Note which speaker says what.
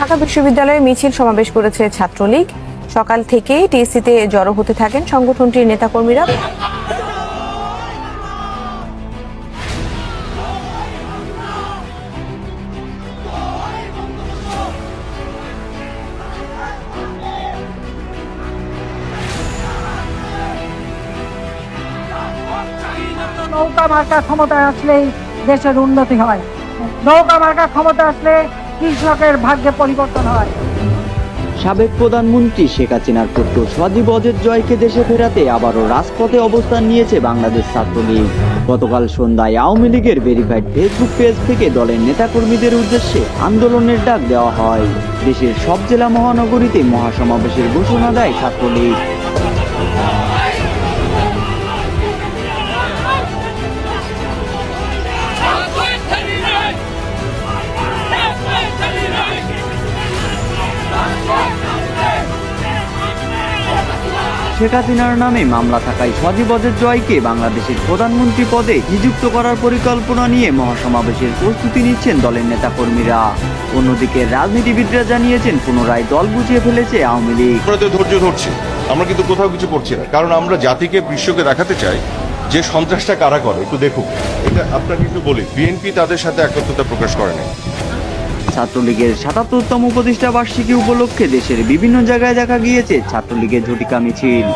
Speaker 1: ঢাকা বিশ্ববিদ্যালয়ে মিছিল সমাবেশ করেছে ছাত্রলীগ। সকাল থেকেই টিএসসিতে জড়ো হতে থাকেন সংগঠনটির নেতাকর্মীরা।
Speaker 2: নৌকা মার্কা ক্ষমতায় আসলেই দেশের উন্নতি হয়, নৌকা মার্কা ক্ষমতা আসলে কৃষকের ভাগ্যে পরিবর্তন হয়।
Speaker 3: সাবেক প্রধানমন্ত্রী শেখ হাসিনার পুত্র সজীব ওয়াজেদ জয়কে দেশে ফেরাতে আবারও রাজপথে অবস্থান নিয়েছে বাংলাদেশ ছাত্রলীগ। গতকাল সন্ধ্যায় আওয়ামী লীগের ভেরিফাইড ফেসবুক পেজ থেকে দলের নেতাকর্মীদের উদ্দেশ্যে আন্দোলনের ডাক দেওয়া হয়। দেশের সব জেলা মহানগরীতে মহাসমাবেশের ঘোষণা দেয় ছাত্রলীগ। শেখ হাসিনার নামে মামলা থাকায় সজীব ওয়াজেদ জয়কে বাংলাদেশের প্রধানমন্ত্রী পদে নিযুক্ত করার পরিকল্পনা নিয়ে মহাসমাবেশের প্রস্তুতি নিচ্ছেন দলের নেতাকর্মীরা। অন্যদিকে রাজনীতিবিদরা জানিয়েছেন পুনরায় দল গুছিয়ে ফেলেছে আওয়ামী লীগ।
Speaker 4: আমরা তো ধৈর্য ধরছি, আমরা কিন্তু কোথাও কিছু করছি না, কারণ আমরা জাতিকে বিশ্বকে দেখাতে চাই যে সন্ত্রাসটা কারা করে একটু দেখুক। এটা আপনাকে একটু বলি, বিএনপি তাদের সাথে একত্রতা প্রকাশ করে নাই।
Speaker 3: ছাত্রলীগের ৭৭তম প্রতিষ্ঠা বার্ষিকী উপলক্ষে দেশের বিভিন্ন জায়গায় দেখা গিয়েছে ছাত্রলীগের ঝটিকা মিছিল।